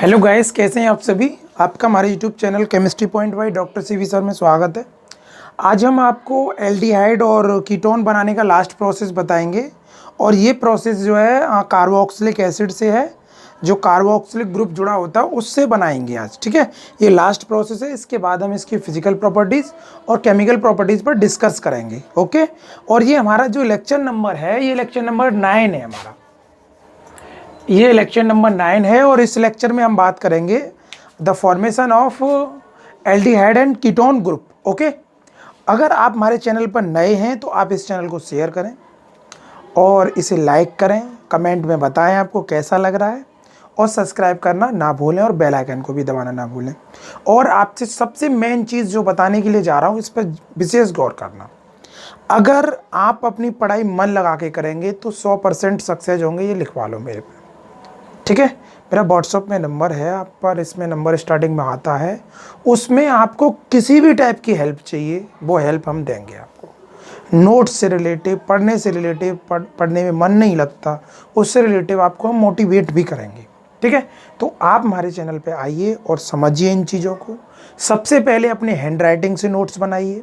Hello guys, कैसे हैं आप सभी। आपका हमारे YouTube channel chemistry point by doctor CV sir में स्वागत है। आज हम आपको एल्डिहाइड और कीटोन बनाने का लास्ट प्रोसेस बताएंगे और ये प्रोसेस जो है कार्बोक्सिलिक एसिड से है, जो कार्बोक्सिलिक ग्रुप जुड़ा होता है उससे बनाएंगे आज। ठीक है, ये लास्ट प्रोसेस है। इसके बाद हम इसकी फिजिकल प्रॉपर्टीज़ और केमिकल प्रॉपर्टीज़ पर डिस्कस करेंगे। ओके, और ये हमारा जो लेक्चर नंबर है, ये लेक्चर नंबर 9 है हमारा। ये लेक्चर नंबर 9 है और इस लेक्चर में हम बात करेंगे the formation of aldehyde and ketone group. Okay, अगर आप हमारे चैनल पर नए हैं तो आप इस चैनल को शेयर करें और इसे लाइक करें, कमेंट में बताएं आपको कैसा लग रहा है और सब्सक्राइब करना ना भूलें और बेल आइकन को भी दबाना ना भूलें। और आपसे सबसे मेन चीज़ जो बताने के लिए जा रहा हूँ, इस पर विशेष गौर करना। अगर आप अपनी पढ़ाई मन लगा के करेंगे तो 100% सक्सेस होंगे, ये लिखवा लो मेरे पे। ठीक है, मेरा व्हाट्सअप में नंबर है आप पर, इसमें नंबर स्टार्टिंग में आता है। उसमें आपको किसी भी टाइप की हेल्प चाहिए वो हेल्प हम देंगे आपको। नोट्स से रिलेटिव, पढ़ने से रिलेटिव, पढ़ने में मन नहीं लगता उससे रिलेटिव आपको हम मोटिवेट भी करेंगे। ठीक है, तो आप हमारे चैनल पे आइए और समझिए इन चीज़ों को। सबसे पहले अपने हैंड राइटिंग से नोट्स बनाइए,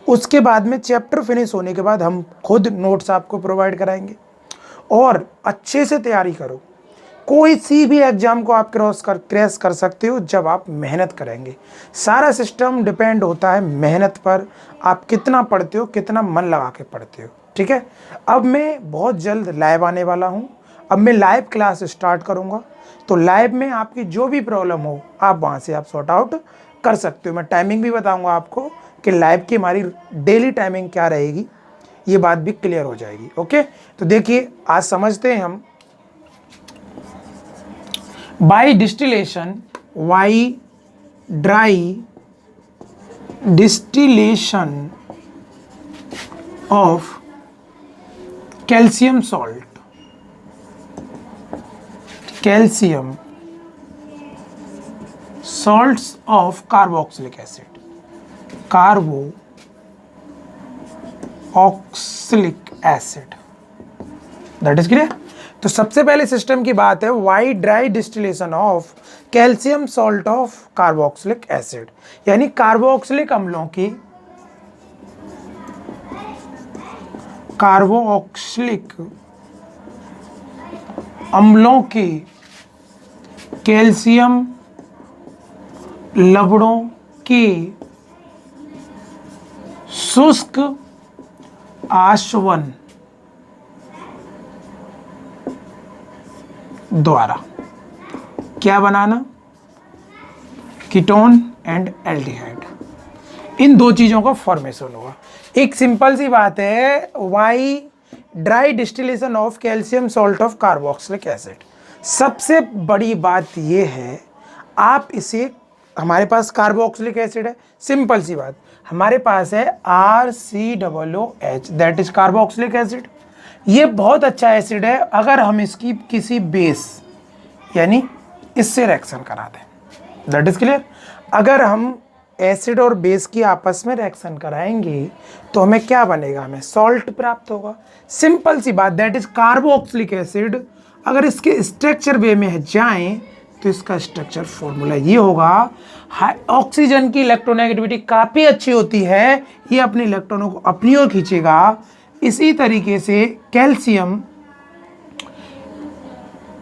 उसके बाद में चैप्टर फिनिश होने के बाद हम खुद नोट्स आपको प्रोवाइड कराएंगे। और अच्छे से तैयारी करो। कोई सी भी एग्जाम को आप क्रैश कर सकते हो जब आप मेहनत करेंगे। सारा सिस्टम डिपेंड होता है मेहनत पर, आप कितना पढ़ते हो, कितना मन लगा के पढ़ते हो। ठीक है, अब मैं बहुत जल्द लाइव आने वाला हूँ। अब मैं लाइव क्लास स्टार्ट करूँगा, तो लाइव में आपकी जो भी प्रॉब्लम हो आप वहाँ से आप सॉर्ट आउट कर सकते हो। मैं टाइमिंग भी बताऊँगा आपको कि लाइव की हमारी डेली टाइमिंग क्या रहेगी, ये बात भी क्लियर हो जाएगी। ओके, तो देखिए आज समझते हैं हम by distillation, dry distillation of calcium salt, calcium salts of carboxylic acid, carboxylic acid, that is clear। तो सबसे पहले सिस्टम की बात है by dry distillation of calcium salt of carboxylic acid, यानी कार्बोक्सिलिक अम्लों के कैल्शियम लवणों के शुष्क आसवन द्वारा क्या बनाना, कीटोन एंड एल्डिहाइड, इन दो चीज़ों का फॉर्मेशन होगा। एक सिंपल सी बात है, by dry distillation of calcium salt of carboxylic acid. सबसे बड़ी बात यह है, आप इसे, हमारे पास कार्बोक्सिलिक एसिड है, सिंपल सी बात, हमारे पास है RCOOH, that is carboxylic acid. ये बहुत अच्छा एसिड है। अगर हम इसकी किसी बेस यानी इससे रिएक्शन करा दें, दैट इज क्लियर। अगर हम एसिड और बेस की आपस में रिएक्शन कराएंगे तो हमें क्या बनेगा, हमें सॉल्ट प्राप्त होगा। सिंपल सी बात, दैट इज कार्बोक्सिलिक एसिड। अगर इसके स्ट्रक्चर वे में जाएं तो इसका स्ट्रक्चर फॉर्मूला ये होगा, ऑक्सीजन की इलेक्ट्रोनेगेटिविटी काफ़ी अच्छी होती है, ये अपने इलेक्ट्रॉनों को अपनी ओर खींचेगा। इसी तरीके से कैल्शियम,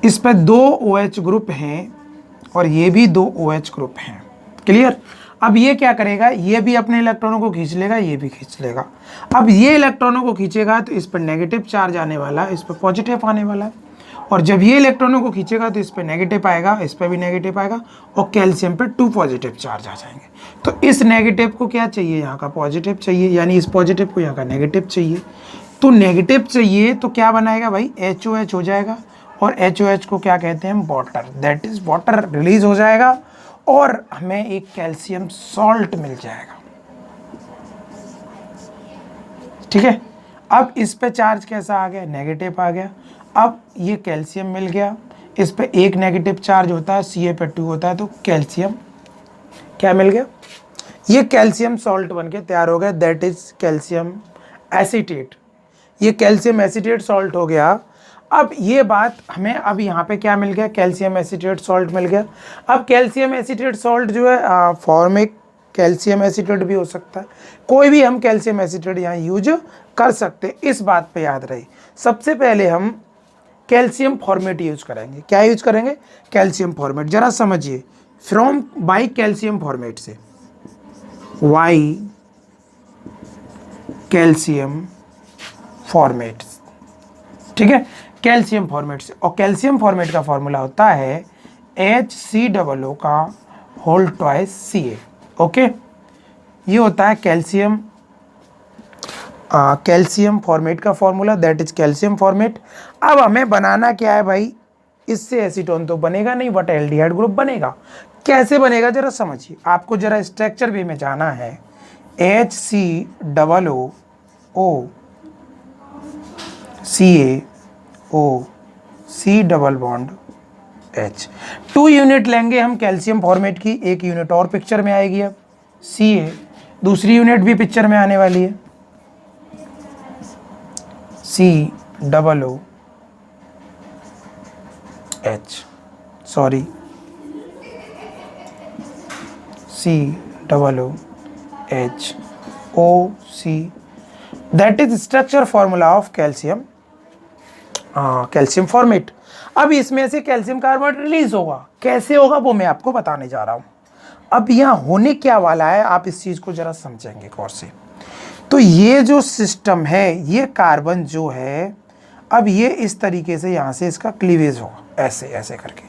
इस पर 2 OH ग्रुप हैं और ये भी 2 OH ग्रुप हैं। क्लियर। अब ये क्या करेगा, ये भी अपने इलेक्ट्रॉनों को खींच लेगा, ये भी खींच लेगा। अब ये इलेक्ट्रॉनों को खींचेगा तो इस पर नेगेटिव चार्ज आने वाला है, इस पर पॉजिटिव आने वाला है। और जब ये इलेक्ट्रॉनों को खींचेगा तो इस पर नेगेटिव आएगा, इस पर भी नेगेटिव आएगा और कैल्शियम पे 2 पॉजिटिव चार्ज आ जाएंगे। तो इस नेगेटिव को क्या चाहिए, यहाँ का पॉजिटिव चाहिए, यानी इस पॉजिटिव को यहाँ का नेगेटिव चाहिए। तो नेगेटिव चाहिए तो क्या बनाएगा भाई, HOH हो जाएगा। और HOH को क्या कहते हैं, water, that is water release हो जाएगा और हमें एक कैल्शियम सॉल्ट मिल जाएगा। ठीक है, अब इस पे चार्ज कैसा आ गया, नेगेटिव आ गया। अब ये कैल्शियम मिल गया, इस पे एक नेगेटिव चार्ज होता है, Ca पे 2 होता है, तो कैल्शियम क्या मिल गया, ये कैल्शियम सॉल्ट बन के तैयार हो गया, दैट इज कैल्शियम एसीटेट। ये कैल्शियम एसीटेट सॉल्ट हो गया। अब ये बात हमें, अब यहाँ पे क्या मिल गया, कैल्शियम एसीटेट सॉल्ट मिल गया। अब कैल्शियम एसीटेट सॉल्ट जो है फॉर्मिक कैल्शियम एसीटेट भी हो सकता है, कोई भी हम कैल्शियम एसीटेट यहाँ यूज कर सकते हैं। इस बात पे याद रहे, सबसे पहले हम कैल्शियम फॉर्मेट यूज करेंगे। क्या यूज करेंगे? Calcium formate. जरा समझिए, फ्रॉम बाई कैल्शियम फॉर्मेट से, वाई कैल्शियम फॉर्मेट, ठीक है, कैल्शियम फॉर्मेट से। और कैल्शियम फॉर्मेट का फॉर्मूला होता है HCOO का होल ट्वाइस Ca। ओके, ये होता है कैल्शियम कैल्शियम फॉर्मेट का formula, that is calcium formate. अब हमें बनाना क्या है भाई, इससे एसीटोन तो बनेगा नहीं बट एल्डिहाइड ग्रुप बनेगा। कैसे बनेगा जरा समझिए, आपको जरा स्ट्रक्चर वे में जाना है। HCOO CaO C double bond H, 2 unit लेंगे हम कैल्शियम फॉर्मेट की, एक यूनिट और पिक्चर में आएगी। अब Ca, दूसरी यूनिट भी पिक्चर में आने वाली है, COO H, sorry COO H O C, that is structure formula of calcium calcium formate. अब इसमें से कैल्शियम कार्बोनेट रिलीज होगा, कैसे होगा वो मैं आपको बताने जा रहा हूं। अब यहाँ होने क्या वाला है, आप इस चीज को जरा समझेंगे गौर से। तो ये जो सिस्टम है, ये कार्बन जो है, अब ये इस तरीके से यहां से इसका क्लीवेज होगा, ऐसे ऐसे करके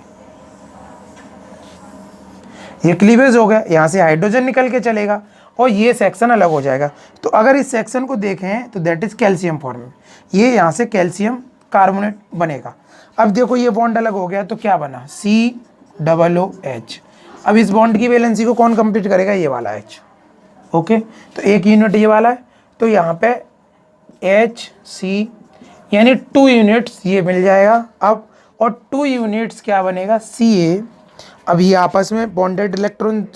ये क्लीवेज हो गया, यहां से हाइड्रोजन निकल के चलेगा और ये सेक्शन अलग हो जाएगा। तो अगर इस सेक्शन को देखें तो दैट इज कैल्शियम फॉर्मेट, ये यहां से कैल्शियम कार्बोनेट बनेगा। अब देखो ये बॉन्ड अलग हो गया तो क्या बना, COOH। अब इस बॉन्ड की वैलेंसी को कौन कंप्लीट करेगा, ये वाला H। ओके, तो एक यूनिट ये वाला है, तो यहाँ पे HC यानी 2 यूनिट्स ये मिल जाएगा। अब और 2 यूनिट्स क्या बनेगा, Ca। अब ये आपस में बॉन्डेड इलेक्ट्रॉन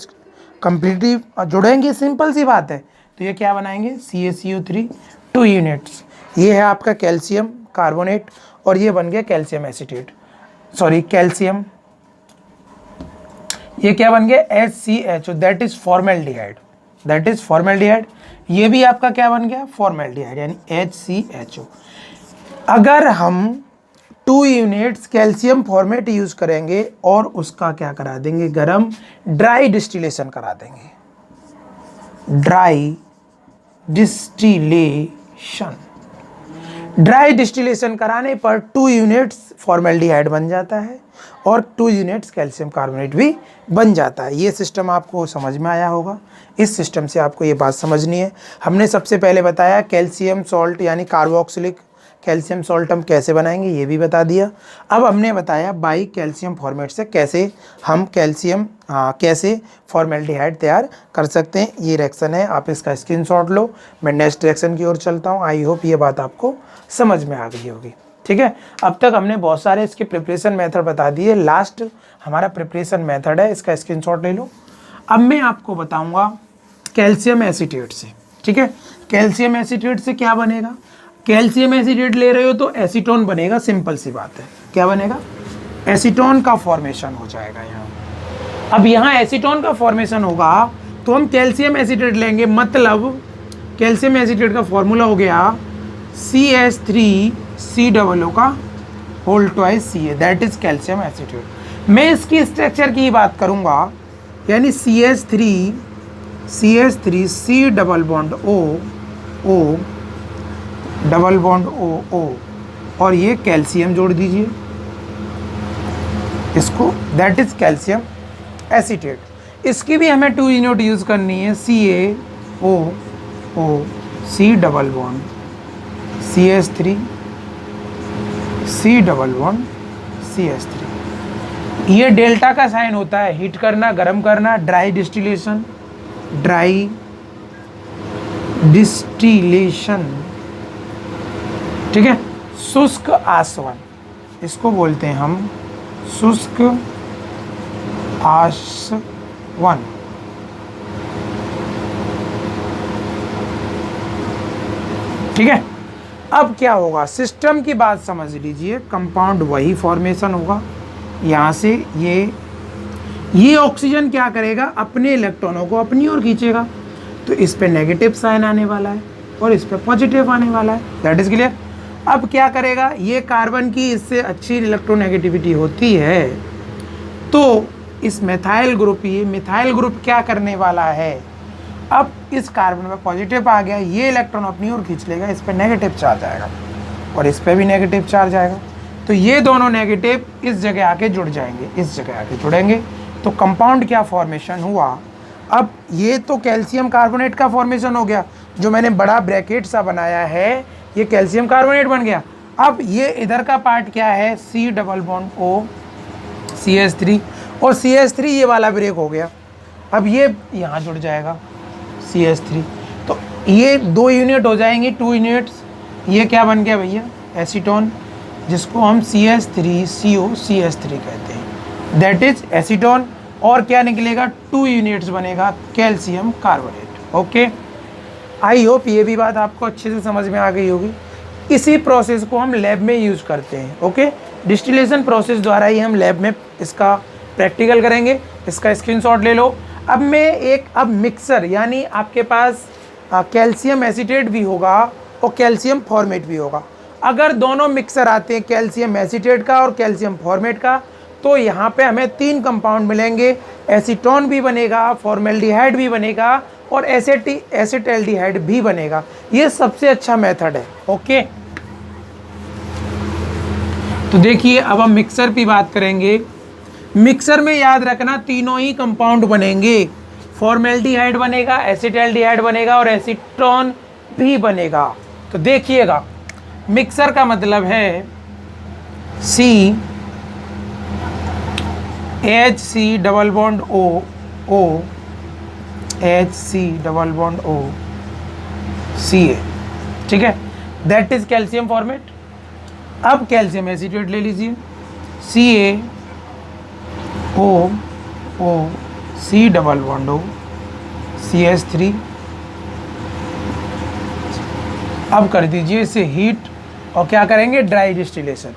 कंप्लीटली जुड़ेंगे, सिंपल सी बात है। तो ये क्या बनाएंगे, CaCO3, 2 यूनिट्स। ये है आपका कैल्शियम कार्बोनेट और ये बन गया कैल्शियम एसीटेट, सॉरी कैल्शियम, ये क्या बन गया, HCHO, that is formaldehyde, that is formaldehyde. ये भी आपका क्या बन गया, फॉर्मेल्डिहाइड यानी HCHO। अगर हम 2 यूनिट्स कैल्शियम फॉर्मेट यूज करेंगे और उसका क्या करा देंगे, गरम ड्राई डिस्टिलेशन करा देंगे, ड्राई डिस्टिलेशन। ड्राई डिस्टिलेशन कराने पर 2 यूनिट्स फॉर्मेल्डिहाइड बन जाता है और 2 यूनिट्स कैल्शियम कार्बोनेट भी बन जाता है। ये सिस्टम आपको समझ में आया होगा, इस सिस्टम से आपको ये बात समझनी है। हमने सबसे पहले बताया कैल्शियम सॉल्ट यानी कार्बोक्सिलिक कैल्शियम सॉल्ट हम कैसे बनाएंगे, ये भी बता दिया। अब हमने बताया बाई कैल्शियम फॉर्मेट से कैसे हम कैल्शियम कैसे फॉर्मेल्डिहाइड तैयार कर सकते हैं। ये रिएक्शन है, आप इसका स्क्रीनशॉट लो, मैं नेक्स्ट रिएक्शन की ओर चलता हूँ। आई होप ये बात आपको समझ में आ गई होगी, ठीक है। अब तक हमने बहुत सारे इसके प्रिपरेशन मेथड बता दिए, लास्ट हमारा प्रिपरेशन मेथड है, इसका स्क्रीनशॉट ले लो। अब मैं आपको बताऊँगा कैल्शियम एसीटेट से, ठीक है। कैल्शियम एसीटेट से क्या बनेगा, कैल्शियम एसीटेट ले रहे हो तो एसीटोन बनेगा, सिंपल सी बात है। क्या बनेगा, एसीटोन का फॉर्मेशन हो जाएगा यहाँ। अब यहाँ एसीटोन का फॉर्मेशन होगा तो हम कैल्शियम एसीटेट लेंगे, मतलब कैल्शियम एसीटेट का फॉर्मूला हो गया CH3COO का whole twice Ca, that is calcium acetate. मैं इसकी स्ट्रक्चर की बात करूँगा, यानी CH3 C double bond O double bond O और ये कैल्शियम जोड़ दीजिए इसको, दैट इज कैल्शियम एसीटेट। इसकी भी हमें 2 यूनिट यूज़ करनी है, CaO C double bond CH3 C double bond CH3। ये डेल्टा का साइन होता है हीट करना, गर्म करना, ड्राई डिस्टिलेशन, ड्राई डिस्टिलेशन, ठीक है। शुष्क आसवन, इसको बोलते हैं हम शुष्क आसवन, ठीक है। अब क्या होगा, सिस्टम की बात समझ लीजिए, कंपाउंड वही फॉर्मेशन होगा, यहाँ से ये ऑक्सीजन क्या करेगा, अपने इलेक्ट्रॉनों को अपनी ओर खींचेगा, तो इस पे नेगेटिव साइन आने वाला है और इस पे पॉजिटिव आने वाला है, दैट इज क्लियर। अब क्या करेगा, ये कार्बन की इससे अच्छी इलेक्ट्रोनेगेटिविटी होती है, तो इस मिथाइल ग्रुप, ये मिथाइल ग्रुप क्या करने वाला है, अब इस कार्बन में पॉजिटिव आ गया, ये इलेक्ट्रॉन अपनी ओर खींच लेगा, इस पर नेगेटिव चार्ज आएगा और इस पर भी नेगेटिव चार्ज आएगा, तो ये दोनों नेगेटिव इस जगह आके जुड़ जाएंगे, इस जगह आके जुड़ेंगे, तो कंपाउंड क्या फॉर्मेशन हुआ। अब ये तो कैल्शियम कार्बोनेट का फॉर्मेशन हो गया, जो मैंने बड़ा ब्रैकेट सा बनाया है, ये कैल्शियम कार्बोनेट बन गया। अब ये इधर का पार्ट क्या है, C double bond O CH3, और CH3 ये वाला ब्रेक हो गया, अब ये यहाँ जुड़ जाएगा CH3, तो ये 2 यूनिट हो जाएंगी, 2 यूनिट्स, ये क्या बन गया भैया, एसीटोन, जिसको हम CH3CO CH3 कहते हैं, दैट इज एसीटोन। और क्या निकलेगा, 2 यूनिट्स बनेगा calcium carbonate. Okay, I hope ये भी बात आपको अच्छे से समझ में आ गई होगी। इसी प्रोसेस को हम लैब में यूज़ करते हैं। ओके, डिस्टिलेशन प्रोसेस द्वारा ही हम लैब में इसका प्रैक्टिकल करेंगे, इसका स्क्रीनशॉट ले लो। अब मिक्सर, यानी आपके पास कैल्शियम एसीटेट भी होगा और कैल्शियम फॉर्मेट भी होगा। अगर दोनों मिक्सर आते हैं, कैल्शियम एसीटेट का और कैल्शियम फॉर्मेट का, तो यहाँ पे हमें 3 कंपाउंड मिलेंगे, एसीटोन भी बनेगा, फॉर्मेल्डिहाइड भी बनेगा और एसिटल्डिहाइड भी बनेगा। ये सबसे अच्छा मेथड है। ओके, तो देखिए अब हम मिक्सर की बात करेंगे। मिक्सर में याद रखना तीनों ही कंपाउंड बनेंगे, फॉर्मेल्डिहाइड बनेगा, एसिटल्डिहाइड बनेगा और एसीटोन भी बनेगा। तो देखिएगा, मिक्सर का मतलब है CHC double bond O HC double bond O Ca, ठीक है, दैट इज कैल्शियम फॉर्मेट। अब कैल्शियम एसीटेट ले लीजिए, CaO C double bond O CH3। अब कर दीजिए इसे हीट और क्या करेंगे, ड्राई डिस्टिलेशन।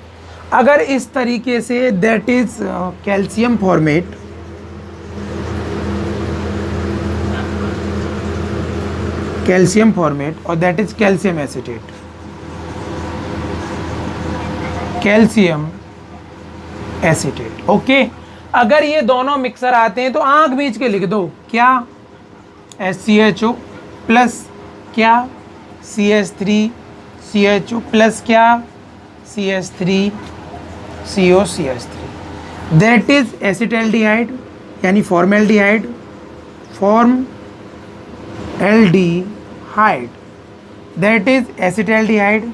अगर इस तरीके से, दैट इज कैल्शियम फॉर्मेट, और that is calcium acetate, calcium acetate. Okay, अगर ये दोनों मिक्सर आते हैं तो आंख बीच के लिख दो, क्या, SCHO प्लस क्या, CH3CHO प्लस क्या, CH3CO CH3, that is acetaldehyde, यानी फॉर्मेल्डिहाइड, दैट इज एसिटल्डिहाइड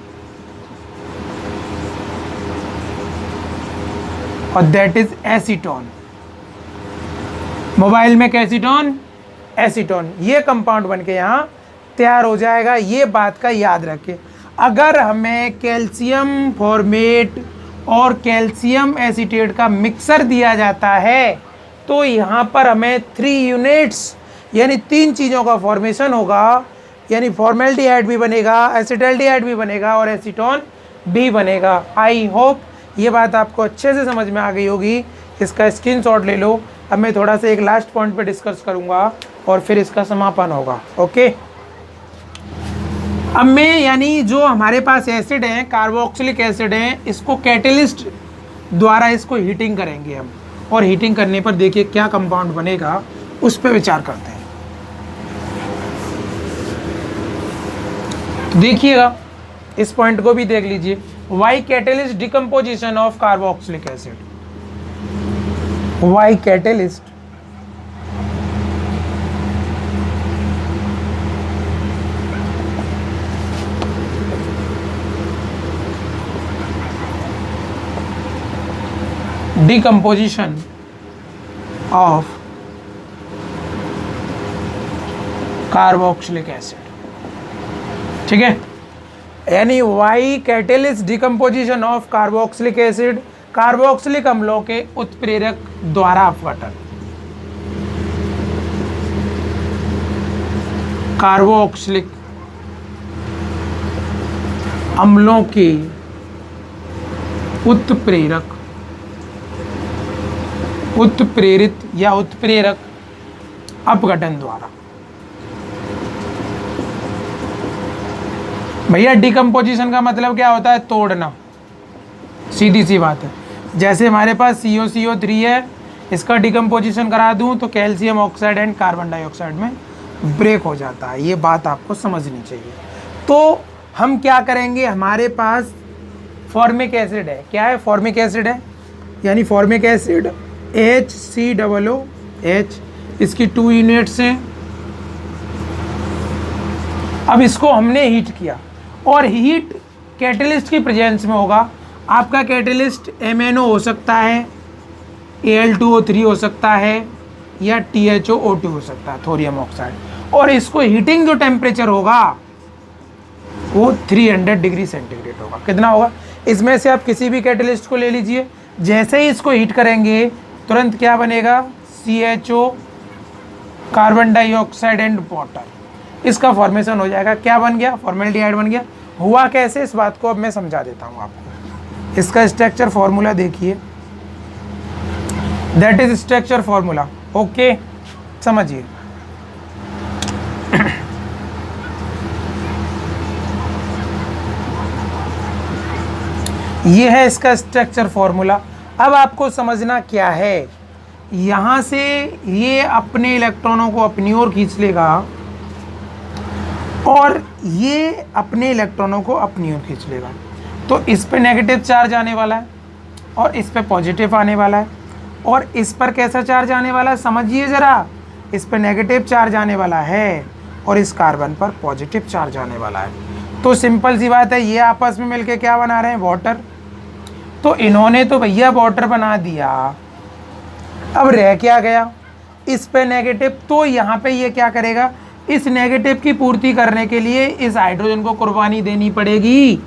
और दैट इज एसीटोन। मोबाइल में कैसीटोन, एसीटोन, ये कंपाउंड बन के यहाँ तैयार हो जाएगा। ये बात का याद रखें, अगर हमें कैल्शियम फॉर्मेट और कैल्शियम एसीटेट का मिक्सर दिया जाता है तो यहाँ पर हमें 3 यूनिट्स यानी 3 चीज़ों का फॉर्मेशन होगा, यानी फॉर्मेल्डिहाइड भी बनेगा, एसिटल्डिहाइड भी बनेगा और एसीटोन भी बनेगा। आई होप ये बात आपको अच्छे से समझ में आ गई होगी। इसका स्क्रीनशॉट ले लो। अब मैं थोड़ा सा एक लास्ट पॉइंट पे डिस्कस करूँगा और फिर इसका समापन होगा। ओके, अब मैं, यानी जो हमारे पास एसिड है, कार्बोक्सिलिक एसिड है, इसको कैटलिस्ट द्वारा इसको हीटिंग करेंगे हम, और हीटिंग करने पर देखिए क्या कंपाउंड बनेगा, उस पर विचार करते हैं। तो देखिएगा, इस पॉइंट को भी देख लीजिए। Why catalyst decomposition of carboxylic acid, why catalyst decomposition of carboxylic acid, ठीक है, यानी why catalyst decomposition of carboxylic acid, carboxylic अम्लों के उत्प्रेरक द्वारा अपघटन, कार्बोक्सिलिक अम्लों के उत्प्रेरित या उत्प्रेरक अपघटन द्वारा। भैया डिकम्पोजिशन का मतलब क्या होता है? तोड़ना, सीधी सी बात है। जैसे हमारे पास COCO3 है, इसका डिकम्पोजिशन करा दूं तो calcium oxide and carbon dioxide में ब्रेक हो जाता है। ये बात आपको समझनी चाहिए। तो हम क्या करेंगे, हमारे पास फॉर्मिक एसिड है। क्या है? फॉर्मिक एसिड है, यानी फॉर्मिक एसिड HCOOH, इसकी 2 यूनिट्स हैं। अब इसको हमने हीट किया और हीट कैटलिस्ट की प्रेजेंस में होगा। आपका कैटलिस्ट MnO हो सकता है, Al2O3 हो सकता है, या THOO2 हो सकता है, थोरियम ऑक्साइड। और इसको हीटिंग जो टेम्परेचर होगा वो 300 डिग्री सेंटीग्रेड होगा। कितना होगा? इसमें से आप किसी भी कैटलिस्ट को ले लीजिए, जैसे ही इसको हीट करेंगे तुरंत क्या बनेगा? CHO, carbon dioxide and water, इसका फॉर्मेशन हो जाएगा। क्या बन गया? फॉर्मेल्डिहाइड बन गया। हुआ कैसे, इस बात को अब मैं समझा देता हूँ आपको। इसका स्ट्रक्चर फॉर्मूला देखिए, that is structure formula. Okay, समझिए। ये है इसका स्ट्रक्चर फॉर्मूला। अब आपको समझना क्या है, यहाँ से ये अपने इलेक्ट्रॉनों को अपनी ओर खींच लेगा और ये अपने इलेक्ट्रॉनों को अपनी ओर खींच लेगा। तो इस पे नेगेटिव चार्ज आने वाला है और इस पे पॉजिटिव आने वाला है। और इस पर कैसा चार्ज आने वाला है समझिए ज़रा। इस पे नेगेटिव चार्ज आने वाला है और इस कार्बन पर पॉजिटिव चार्ज आने वाला है। तो सिंपल सी बात है, ये आपस में मिलके क्या बना रहे हैं? वाटर। तो इन्होंने तो भैया वाटर बना दिया, अब रह क्या गया? इस पे नेगेटिव। तो यहाँ पे ये क्या करेगा? इस नेगेटिव की पूर्ति करने के लिए इस हाइड्रोजन को कुर्बानी देनी पड़ेगी।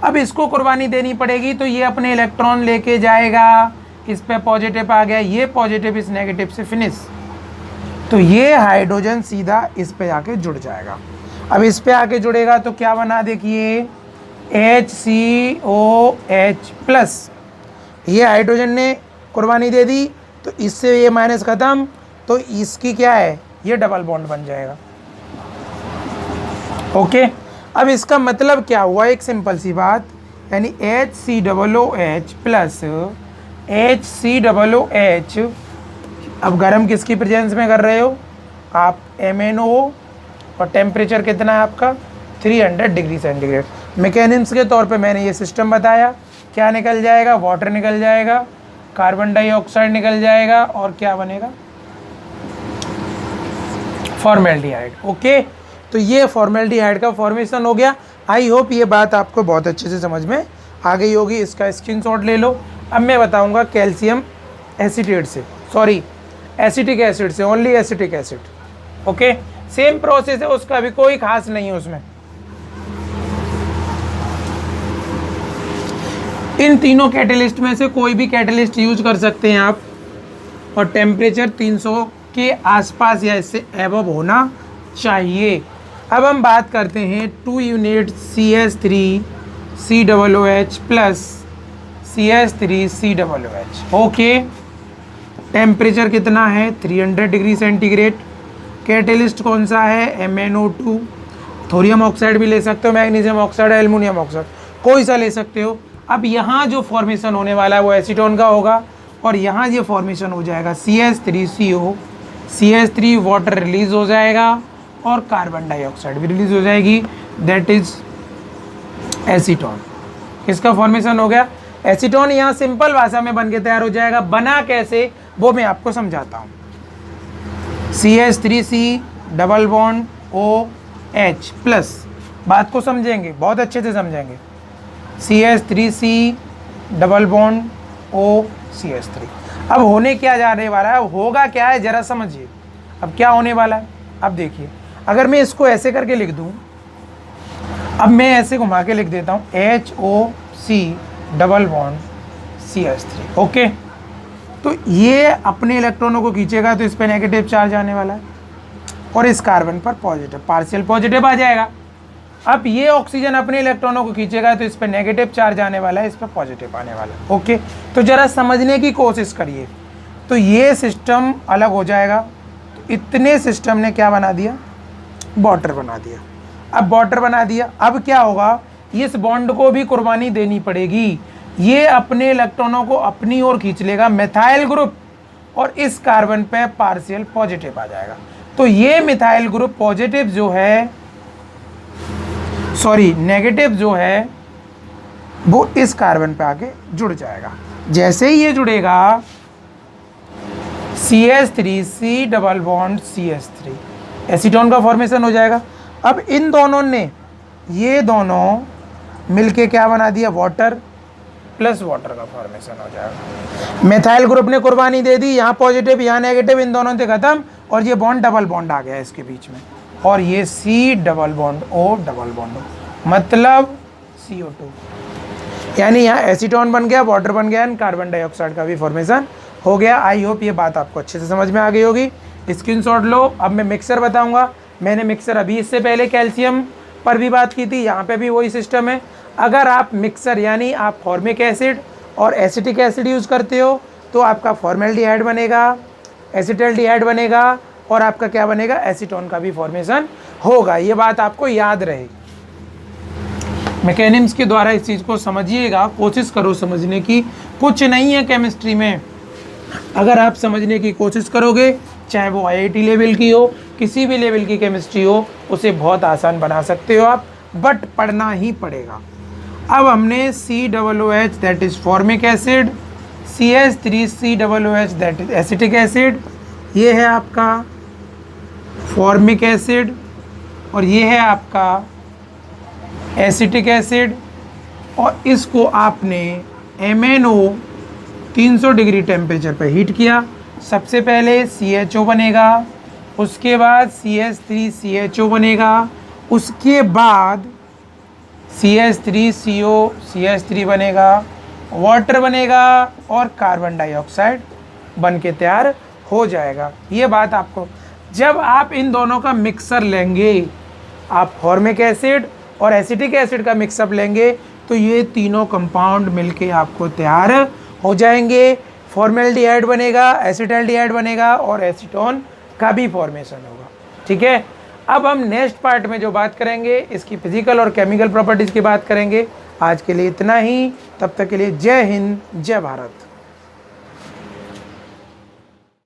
अब इसको कुर्बानी देनी पड़ेगी तो ये अपने इलेक्ट्रॉन लेके जाएगा। इस पे पॉजिटिव आ गया, ये पॉजिटिव इस नेगेटिव से फिनिश। तो ये हाइड्रोजन सीधा इस पे आके जुड़ जाएगा। अब इस पे आके जुड़ेगा तो क्या बना? देखिए HCOH प्लस। ये हाइड्रोजन ने कुर्बानी दे दी तो इससे ये माइनस खत्म, तो इसकी क्या है? ये डबल बॉन्ड बन जाएगा। ओके, अब इसका मतलब क्या हुआ? एक सिंपल सी बात, यानी HCOOH प्लस HCOOH। अब गर्म किसकी प्रेजेंस में कर रहे हो आप? MnO। और टेम्परेचर कितना है आपका? 300 डिग्री सेंटीग्रेड। मैकेनिज्म के तौर पे मैंने ये सिस्टम बताया। क्या निकल जाएगा? वाटर निकल जाएगा, कार्बन डाइऑक्साइड निकल जाएगा और क्या बनेगा? फॉर्मेल्डिहाइड। ओके, तो ये फॉर्मेल्डिहाइड का फॉर्मेशन हो गया। आई होप ये बात आपको बहुत अच्छे से समझ में आ गई होगी। इसका स्क्रीनशॉट ले लो। अब मैं बताऊंगा कैल्शियम एसीटेट से, सॉरी एसिटिक एसिड से, only acetic acid. Okay, same process है, उसका भी कोई खास नहीं है उसमें। इन तीनों कैटलिस्ट में से कोई भी कैटलिस्ट यूज कर सकते हैं आप, और टेम्परेचर 300 के आसपास या इससे एबव होना चाहिए। अब हम बात करते हैं 2 unit CH3COOH plus CH3COOH। Okay, temperature कितना है? 300 डिग्री सेंटीग्रेड। कैटलिस्ट कौन सा है? MnO2। थोरियम ऑक्साइड भी ले सकते हो, मैग्नीशियम ऑक्साइड, एल्युमिनियम ऑक्साइड, कोई सा ले सकते हो। अब यहाँ जो फॉर्मेशन होने वाला है वो एसीटोन का होगा और यहाँ ये फॉर्मेशन हो जाएगा CH3CO। CH3 वाटर रिलीज हो जाएगा और कार्बन डाइऑक्साइड भी रिलीज हो जाएगी, दैट इज एसीटोन। किसका फॉर्मेशन हो गया? एसीटोन। यहाँ सिंपल भाषा में बन के तैयार हो जाएगा। बना कैसे वो मैं आपको समझाता हूँ। CH3C double bond OH plus, बात को समझेंगे, बहुत अच्छे से समझेंगे। CH3C double bond OCH3। अब होने क्या जाने वाला है? अब होगा क्या है जरा समझिए। अब क्या होने वाला है? अब देखिए, अगर मैं इसको ऐसे करके लिख दूं, अब मैं ऐसे घुमा के लिख देता हूँ HOC double bond CH3। Okay, तो ये अपने इलेक्ट्रॉनों को खींचेगा तो इस पर नेगेटिव चार्ज आने वाला है और इस कार्बन पर पॉजिटिव, पार्शियल पॉजिटिव आ जाएगा। अब ये ऑक्सीजन अपने इलेक्ट्रॉनों को खींचेगा तो इस पर नेगेटिव चार्ज आने वाला है, इस पर पॉजिटिव आने वाला है। ओके, तो जरा समझने की कोशिश करिए। तो ये सिस्टम अलग हो जाएगा। तो इतने सिस्टम ने क्या बना दिया, वाटर बना दिया। अब वाटर बना दिया, अब क्या होगा, इस बॉन्ड को भी कुर्बानी देनी पड़ेगी। ये अपने इलेक्ट्रॉनों को अपनी ओर खींच लेगा, मिथाइल ग्रुप, और इस कार्बन पे पार्शियल पॉजिटिव आ जाएगा। तो ये मिथाइल ग्रुप पॉजिटिव जो है, सॉरी नेगेटिव जो है, वो इस कार्बन पे आके जुड़ जाएगा। जैसे ही ये जुड़ेगा CH3 double bond CH3, acetone का फॉर्मेशन हो जाएगा। अब इन दोनों ने, ये दोनों मिलके क्या बना दिया, वाटर प्लस वाटर का फॉर्मेशन हो जाएगा। मिथाइल ग्रुप ने कुर्बानी दे दी, यहाँ पॉजिटिव यहाँ नेगेटिव, इन दोनों से खत्म, और ये बॉन्ड डबल बॉन्ड आ गया इसके बीच में, और ये C double bond O double bond O, मतलब CO2, यानी यहाँ एसीटोन बन गया, वाटर बन गया, एंड कार्बन डाइऑक्साइड का भी फॉर्मेशन हो गया। आई होप ये बात आपको अच्छे से समझ में आ गई होगी। स्क्रीनशॉट लो। अब मैं मिक्सर बताऊंगा। मैंने मिक्सर अभी इससे पहले कैल्शियम पर भी बात की थी, यहाँ पे भी वही सिस्टम है। अगर आप मिक्सर यानी आप फॉर्मिक एसिड और एसिटिक एसिड यूज़ करते हो तो आपका फॉर्मेल्डिहाइड बनेगा, एसिटल्डिहाइड बनेगा, और आपका क्या बनेगा, एसीटोन का भी फॉर्मेशन होगा। ये बात आपको याद रहे। मैकेनिम्स के द्वारा इस चीज़ को समझिएगा, कोशिश करो समझने की। कुछ नहीं है केमिस्ट्री में, अगर आप समझने की कोशिश करोगे, चाहे वो IIT लेवल की हो, किसी भी लेवल की केमिस्ट्री हो, उसे बहुत आसान बना सकते हो आप, बट पढ़ना ही पड़ेगा। अब हमने COOH that is formic acid, CH3COOH that is acetic acid, ये है आपका फॉर्मिक एसिड, और ये है आपका एसिटिक एसिड, और इसको आपने MnO 300 डिग्री टेम्परेचर पर हीट किया। सबसे पहले CHO बनेगा, उसके बाद CH3CHO बनेगा, उसके बाद CH3CO CH3 बनेगा, वाटर बनेगा, और कार्बन डाइऑक्साइड बन के तैयार हो जाएगा। ये बात आपको, जब आप इन दोनों का मिक्सर लेंगे, आप फॉर्मिक एसिड और एसिटिक एसिड का मिक्सअप लेंगे, तो ये तीनों कंपाउंड मिलके आपको तैयार हो जाएंगे। फॉर्मेल्डिहाइड बनेगा, एसिटल्डिहाइड बनेगा, और एसीटोन का भी फॉर्मेशन होगा। ठीक है, अब हम नेक्स्ट पार्ट में जो बात करेंगे, इसकी फिजिकल और केमिकल प्रॉपर्टीज़ की बात करेंगे। आज के लिए इतना ही, तब तक के लिए जय हिंद, जय भारत।